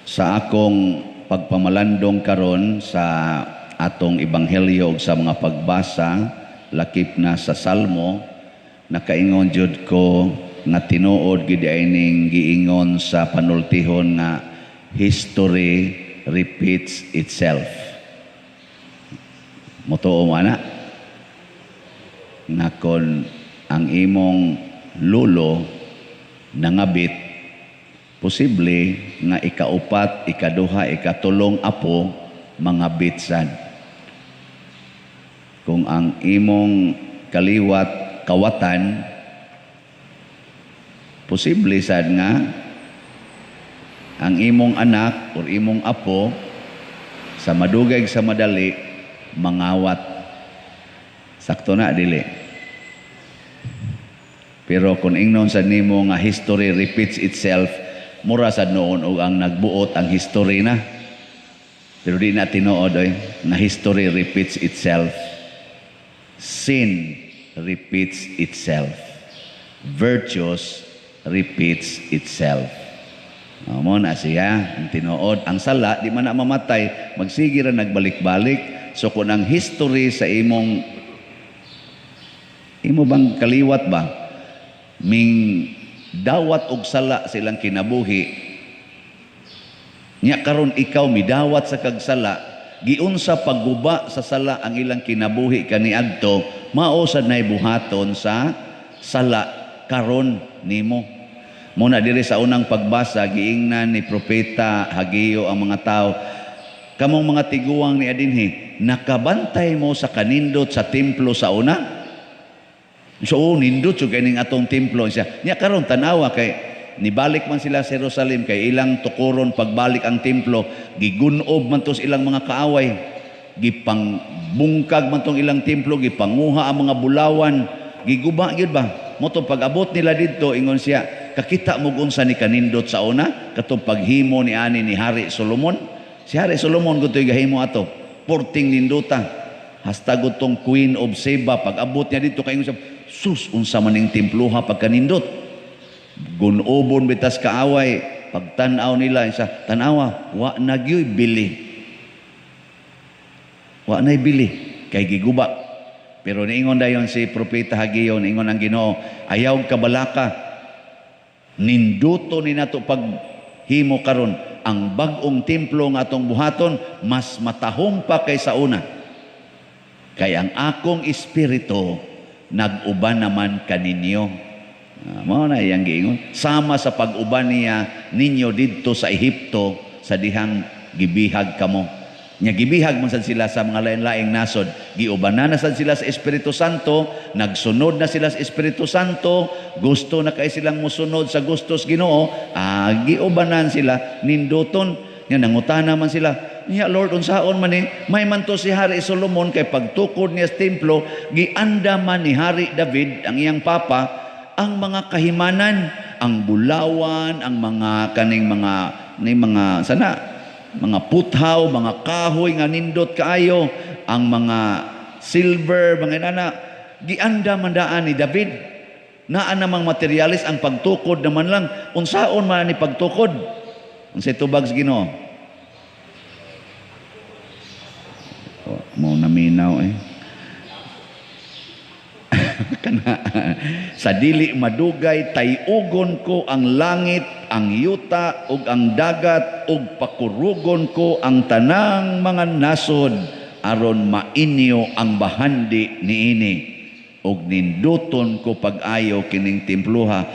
Sa akong pagpamalandong karon sa atong ebanghelyo ug sa mga pagbasa lakip na sa Salmo, nakaingon jud ko nga tinuod gid ining giingon sa panultihon nga history repeats itself. Motuo mo ana nga kon ang imong lulo nangabit, posible nga ikaupat, ikaduha, ikatulong apo mga bitsan. Kung ang imong kaliwat kawatan, posible sad nga ang imong anak o imong apo sa madugay sa madali mangawat. Sakto na dili. Pero kung ingnon sa nimo nga history repeats itself, mura sad noon og ang nagbuot ang history na. Pero di na tinuod nga history repeats itself. Sin repeats itself. Virtuous repeats itself. Mo na siya ang tinuod. Ang sala di man na mamatay, magsige ra nagbalik-balik. So kung ang history sa imo bang kaliwat ba ming dawat og sala silang kinabuhi, nya karon ikaw midawat sa kagsala, giunsa pagguba sa sala ang ilang kinabuhi kaniadto, mao sad nay buhaton sa sala karon nimo. Muna diri sa unang pagbasa giingnan ni propeta Hageo ang mga tao, kamong mga tiguang ni adinhi, nakabantay mo sa kanindot sa templo sa una. So nindot so ganing atong templo siya. Nya karon tanawa kay nibalik man sila sa Jerusalem kay ilang tukuron pagbalik ang templo, gigunob man tos ilang mga kaaway, gipangbungkag man tong ilang templo, gipanguha ang mga bulawan, giguba gyud ba. Moto pag-abot nila didto ingon siya, kakita mo unsa ni kanindot sa una katong paghimo ni ani ni Hari Solomon. Si Hari Solomon gud gahimo ato, porting ninduta. Hasta gud tong Queen of Sheba pag-abot niya didto kay ingon siya, sus unsa man ning temploha pagkanindot. Gunobon bitas kaaway, pagtan-aw nila isa tanawa wa nagyoy bili. Wa nay bili kay giguba. Pero niingon dayon si propeta Hageo, niingon ang Ginoo, ayaw kabalaka, ninduto ni nato paghimo karon ang bag-ong templo nga atong buhaton mas matahom pa kaysa una. Kay ang akong espiritu nag-uban naman kaninyo. Mao na iyang giingon. Sama sa pag-uban niya ninyo didto sa Ehipto sa dihang gibihag kamo. Nya gibihag man sad sila sa mga lain-laing nasod. Giubanan na sad sila sa Espiritu Santo, nagsunod na sila sa Espiritu Santo, gusto na kay silang musunod sa gustos Ginoo, giubanan sila ninduton. Nya nangutana man sila, nya Lord unsaon man may manto si Hari Solomon kay pagtukod niya sa templo, gianda man ni Hari David ang iyang papa ang mga kahimanan, ang bulawan, ang mga kaning mga sana mga puthaw, mga kahoy nga nindot kaayo, ang mga silver, mga inana, gianda man daan ni David. Naa namang materialis ang pagtukod naman lang. Unsaon man ni pagtukod? Ang sa tubag sa Ginoo. Mo naminaw sa dili madugay tayugon ko ang langit, ang yuta ug ang dagat ug pakurugon ko ang tanang mga nasod aron mainyo ang bahandi niini ug ninduton ko pag-ayo kining temploha.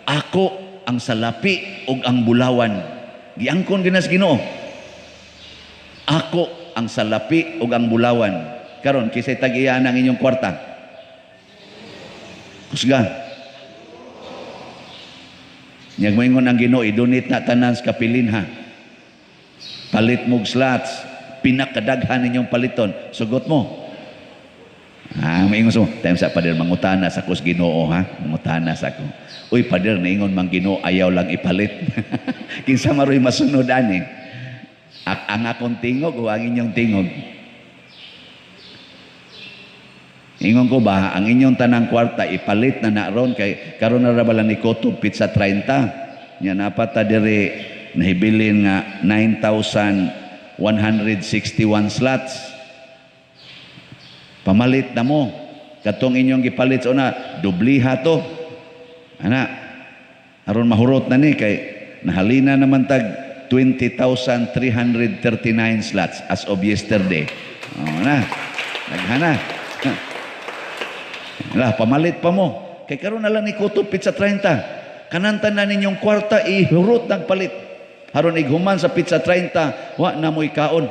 Ako ang salapi ug ang bulawan. Giangkon ginas Ginoo. Ako ang salapi ug ang bulawan. Karon kisay tag-iya ang inyong kwarta. Kusga. Nyag moingon ang Ginoo, idunit na tanan sa kapilin ha. Palit mog slots, pinakadaghan ninyong paliton. Sugot mo. Moingon mo, time sa pader mangutana sa kus Ginoo ha. Mangutana sa ko. Uy pader naingon mang Ginoo ayaw lang ipalit. Kinsa maroy masunod ani. Ang akong tingog o ang inyong tingog. Ingon ko ba, ang inyong tanang kwarta ipalit na naron kay karon na rabalan ni Koto pizza 30. Nya napata dire nahibilin nga 9,161 slots. Pamalit na mo. Katong inyong gipalit sa una, dubliha to. Ana, aron mahurot na ni kay nahalina naman tag 20,339 slots as of yesterday. Na, naghana. Lah, pamalit pa mo. Kay karon na lang ni kutupit sa 30. Kanantan na ninyong kwarta, ihurot nagpalit. Haron ighuman sa pizza 30, wa na mo ikaon.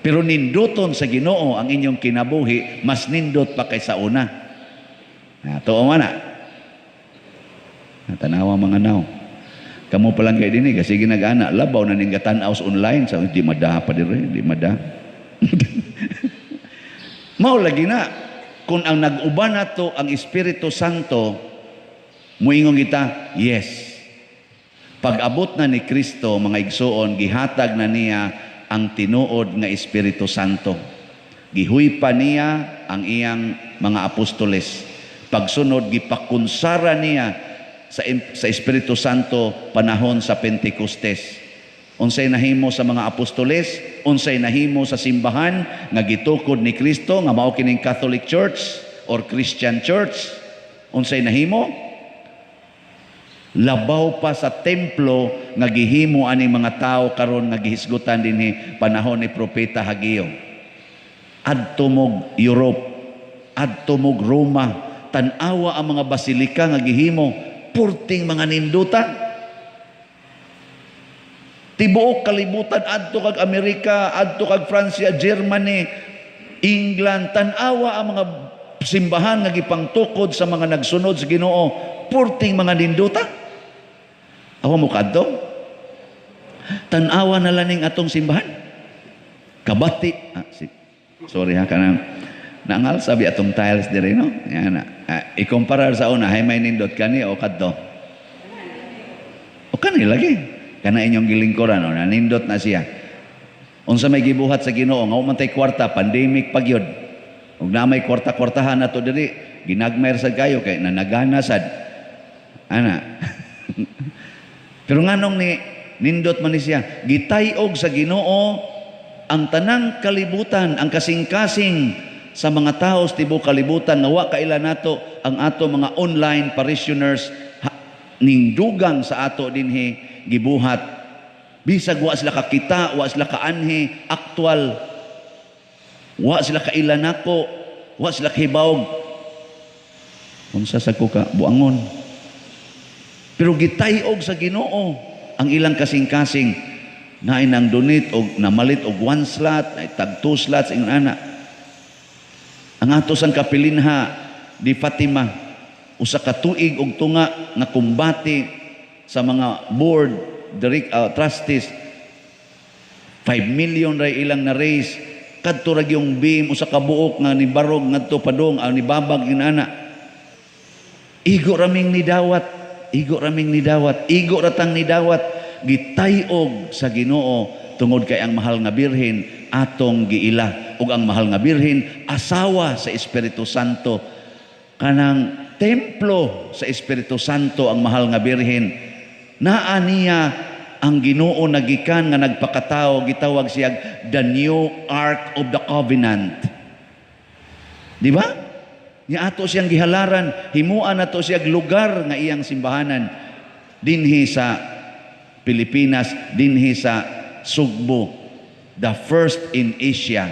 Pero ninduton sa Ginoo ang inyong kinabuhi, mas nindot pa kaysa una. Tuo man na. Tanawa mga naw. Kamu pa lang kayo din kasi ginag-ana, labaw na ning gatanaw sa online, sa di mada pa dire, di mada. Mao lagi na kung ang nag-uban nato ang Espiritu Santo, muingon kita, yes. Pag-abot na ni Kristo, mga igsoon, gihatag na niya ang tinuod nga Espiritu Santo. Gihuy pa niya ang iyang mga apostoles. Pagsunod, gipakunsara niya sa Espiritu Santo panahon sa Pentecostes. Unsay nahimo sa mga apostoles, unsay nahimo sa simbahan nga gitukod ni Kristo nga mao kining Catholic Church or Christian Church. Unsay nahimo? Labaw pa sa templo nga gihimo ani mga tao karon nga gihisgutan dinhi panahon ni Propeta Hageo. Adto mog Europe, adto mog Roma, tan-awa ang mga basilika nga gihimo, purting mga nindutan. Tibuok kalibutan, adto kag Amerika, adto kag Francia, Germany, England, tan-awa ang mga simbahan nga gipangtukod sa mga nagsunod sa Ginoo, purting mga nindutan. Awa mo kadto? Tan-awa na laning atong simbahan. Kabati. Sorry ha, kanang nangal sabi atong tiles dire no. Yan na. Ikumparar sa una, hay may nindot kani o kadto. O kani lagi. Kana inyong gilingkuran o nanindot na siya. Unsa may gibuhat sa Ginoo nga umantay kwarta, pandemic pagyod. Ug na may kwarta-kwartahan nato diri, ginagmer sad kayo kay nanagana sad. Ana. Pero nganong ni nindot man ni siya, gitayog sa Ginoo ang tanang kalibutan, ang kasing-kasing sa mga tao sa tibuok kalibutan nga wa kaila nato ang ato mga online parishioners ning dugang sa ato dinhi gibuhat. Bisag wa sila kakita, wa sila kaanhi, aktual. Wa sila kaila nako, wa sila kahibawog. Unsa sa ka buangon. Pero gitayog sa Ginoo ang ilang kasing-kasing na inang donate og namalit og 1 slot, ay tag 2 slots ingon ana. Ang ato sang kapilinha di Fatima usa ka tuig og tunga nga kumbati sa mga board trustees 5 million ray ilang na raise kadto ra yung beam usa ka buok nga ni barog ngadto padong ni babag inana. Igo raming nidawat. Igo ratang nidawat, gitayog sa Ginoo tungod kay ang mahal nga birhen atong giila ug ang mahal nga birhen asawa sa Espiritu Santo. Kanang templo sa Espiritu Santo ang mahal nga birhen. Naa niya ang Ginoo nagikan nga nagpakatao, gitawag siya the new Ark of the Covenant. Di ba? Nga ato siyang gihalaran, himuan nato siyang lugar nga iyang simbahanan dinhi sa Pilipinas, dinhi sa Sugbo, the first in Asia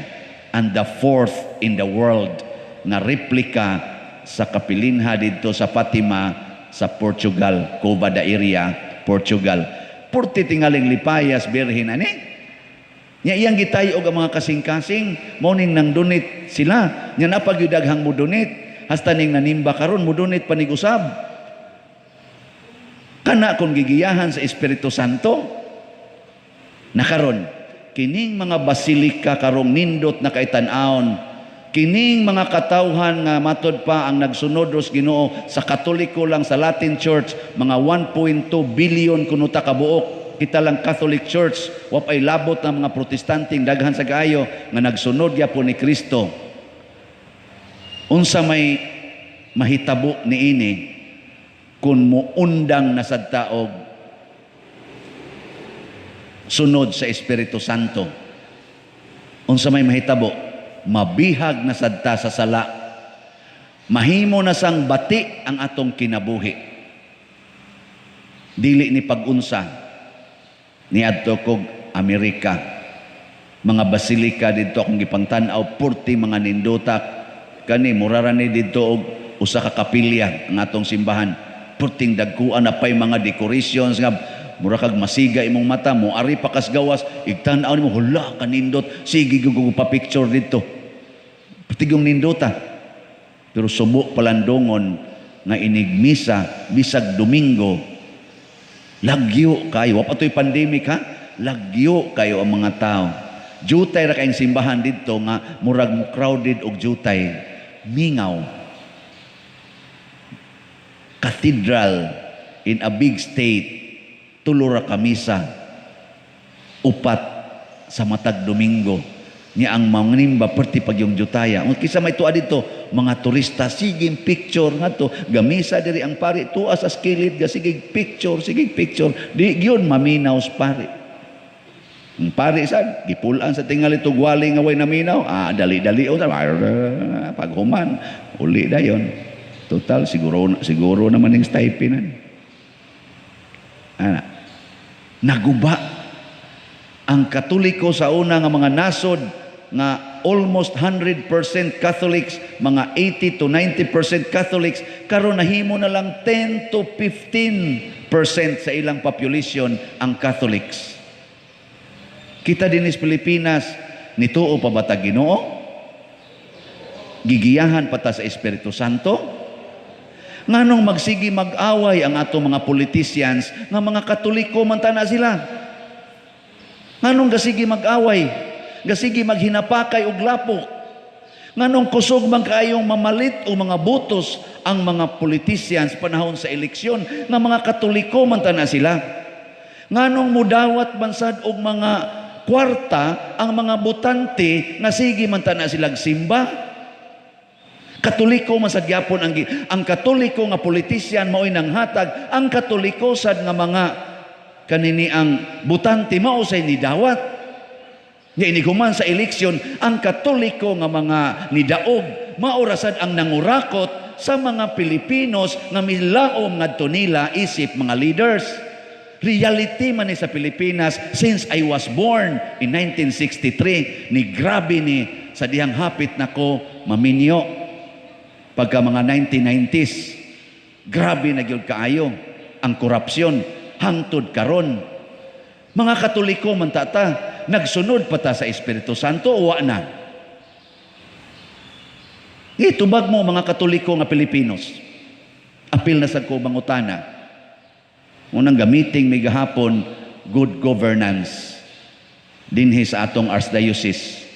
and the fourth in the world nga replika sa kapilinha dito sa Fatima sa Portugal, Cova da Iria, Portugal. Purti tingaling lipayas birhen ani. Nya iyang gitayog ang mga kasing-kasing, morning nang donate sila. Nya napagyudaghang mo donate. Hasta ning nanimba karon mudunit panigusab. Kana kung gigiyahan sa Espiritu Santo na karon kining mga basilika karong nindot na kaitan-aon, kining mga katawhan nga matod pa ang nagsunod sa Ginoo sa Katoliko lang sa Latin Church mga 1.2 billion kunuta ka buok. Kita lang Catholic Church, wa pay labot ng mga protestanting daghan sa kaayo nga nagsunod gyapon ni Kristo. Unsa may mahitabo niini kung muundang na sad taog sunod sa Espiritu Santo. Unsa may mahitabo, mabihag na sadta sa sala, mahimo na sang bati ang atong kinabuhi. Dili ni pag-unsa ni adto kog Amerika, mga basilika dito akong gipangtan-aw, 40 mga nindutak kani murara ni dito og usa ka kapilya ang atong simbahan, puting dagkuan na pay mga decorations nga mura kag masiga imong mata mo, ari pa kas gawas, igtan-aw nimo, hala kanindot, sige gugu pa picture dito. Patigong nindota. Pero subok palandongon nga inigmisa bisag Domingo, lagyo kayo, wa patoy pandemic ha, lagyo kayo ang mga tao. Jutay ra kayong simbahan dito nga murag mo crowded og jutay, mingaw. Cathedral in a big state, tulura kamisa, upat sa matag Domingo. Niya ang mangnimba perti pag yung jutaya. Kisa may tuwa dito, mga turista, siging picture nga to, gamisa diri ang pari, tuwa sa skilid, siging picture. Di yun, maminaw sa pari. Ang pari sa, gipulaan sa tingal ito, gwali nga way naminaw, dali-dali, paghuman, uli na yun. Total, siguro naman yung stipend. Naguba ang Katoliko sa una nga mga nasod nga almost 100% Catholics, mga 80 to 90% Catholics, karon nahimo na lang 10 to 15% sa ilang population ang Catholics. Kita din sa Pilipinas, nituo pa ba ta Ginoo? Gigiyahan pa ta sa Espiritu Santo? Nganong magsigi mag-away ang atong mga politicians nga mga Katoliko man ta na sila? Nganong gasigi mag-away? Gasigi maghinapakay og lapok? Nganong kusog man kaayong mamalit o mga botos ang mga politicians panahon sa eleksyon nga mga Katoliko man ta na sila? Nganong mudawat bansad og mga kwarta ang mga botante nga sige man ta na silang simba? Katoliko man sad gyapon ang Katoliko nga politician mao'y nanghatag, ang Katoliko sad nga mga kanini ang butante mao say nidawat. Nya iniguman sa eleksyon, ang Katoliko nga mga nidaog mao ra sad ang nangurakot sa mga Pilipinos nga milaom ngadto nila isip mga leaders. Reality man ni sa Pilipinas since I was born in 1963, ni grabe ni sa dihang hapit nako maminyo. Pagka mga 1990s, grabe na gyud kaayo ang korupsyon hangtod karon. Mga Katoliko man tata, nagsunod pa ta sa Espiritu Santo o wa na? Itubag mo mga Katoliko nga Pilipinos. Apil na sa ko bangutana. Unang gamiting may gahapon, good governance dinhi sa atong Archdiocese.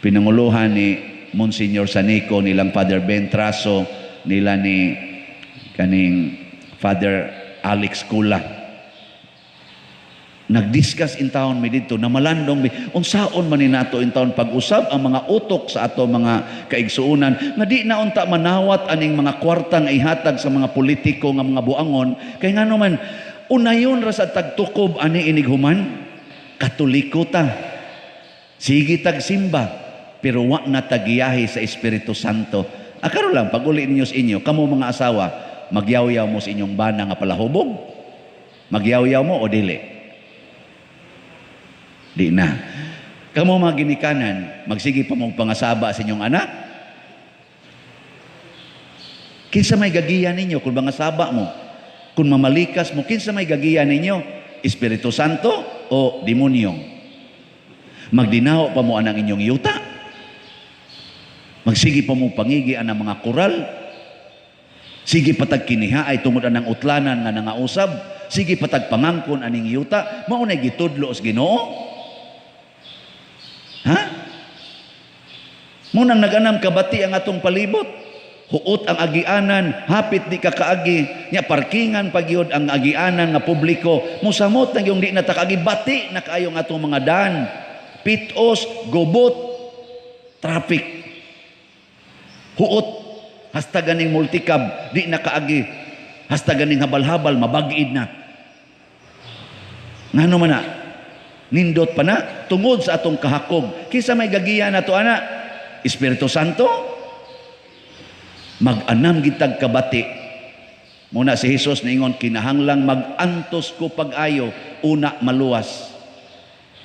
Pinanguluhan ni Monsignor Sanico, nilang Father Ben Traso, nila ni kaning Father Alex Kula. Nag-discuss in town mi dito na malandong unsaon man ni nato in town pag-usab ang mga utok sa ato mga kaigsuunan nga di na unta manawat aning mga kwarta nga ihatag sa mga politiko nga mga buangon kay ngano man unayon ra sa tagtukob ani inighuman Katoliko ta. Sige tag simba pero wa na tagiyahi sa Espiritu Santo. Karon lang pag uli ninyo sa inyo, kamo mga asawa, magyaw-yaw mo sa inyong bana nga palahubog? Magyaw-yaw mo o dili? Di na. Kamo mga ginikanan, magsige pa mong pangasaba sa inyong anak? Kinsa may gagiya ninyo kung mangasaba mo? Kung mamalikas mo, kinsa may gagiya ninyo? Espiritu Santo o demonyo? Magdinaw pa mo anang inyong yuta? Magsige pa mo pangigi ang mga koral? Sige patag kiniha ay tungod anang utlanan nga nangausab? Sige patag pangangkon aning yuta? Maunay gitudlo sa Ginoo? Ha? Munang naganam kabati ang atong palibot. Huot ang agianan, hapit di ka kaagi. Nya parkingan pagyod ang agianan nga publiko. Musamot na yung di na takagi, bati na kayong atong mga daan. Pitos, gobot, traffic. Huot, hasta ganing multicab, di na kaagi. Hasta ganing habal-habal, mabagid na. Ngano man na? Nindot pa na tungod sa atong kahakog. Kisa may gagiya na to ana, Espiritu Santo, mag-anam gitag kabati. Muna si Jesus ningon, kinahanglang mag-antos ko pag-ayo, una maluwas.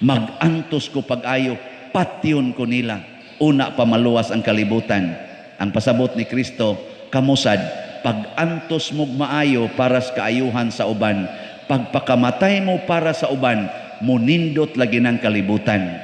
Mag-antos ko pag-ayo, patyon ko nila. Una pa maluwas ang kalibutan. Ang pasabot ni Kristo, kamusad, pag-antos mo maayo para sa kaayuhan sa uban, pagpakamatay mo para sa uban, munindot lagi ng kalibutan.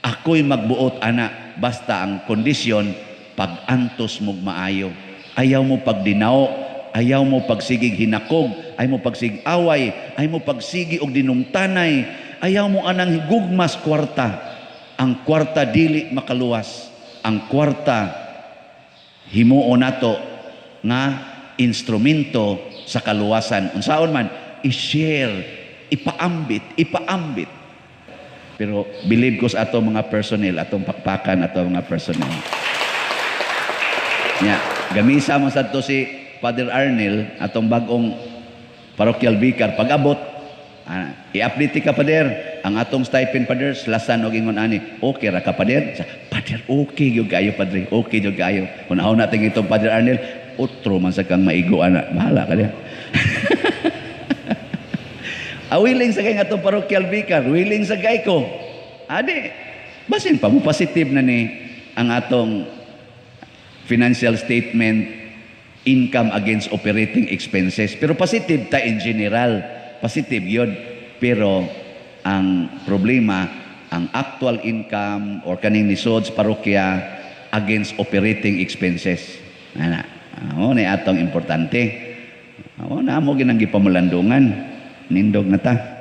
Ako'y magbuot, ana, basta ang kondisyon, pag-antos mo maayo. Ayaw mo pagdinao, ayaw mo pagsigig hinakog, ayaw mo pagsigig away, ayaw mo pagsigi og dinumtanay, ayaw mo anang higugmas kwarta. Ang kwarta dili makaluwas. Ang kwarta himuo nato nga instrumento sa kaluwasan. Unsaon man, i-share, ipaambit. Pero believe ko sa atong mga personnel, atong pakpakan, atong mga personnel. Yeah. Gamisa mo sa to si Father Arnel, atong bagong parochial vicar. Pag-abot, i-update ka, Pader. Ang atong stipend, Pader, lasan o gingon ani, okay ra ka, Pader? Pader, okay yung gayo, Padre. Okay yung gayo. Kung ako natin itong Father Arnel, utro man sa kang maigo, anak. Bahala ka niya. Willing sa kay atong parochial vicar, willing sa kay ko. Adi, basin pa mo positive na ni ang atong financial statement, income against operating expenses. Pero positive ta in general. Positive yun. Pero ang problema, ang actual income or kaning nisod sa parokya against operating expenses. Ana, na atong importante. Na mo ginang gipamulandungan. Nindog na ta.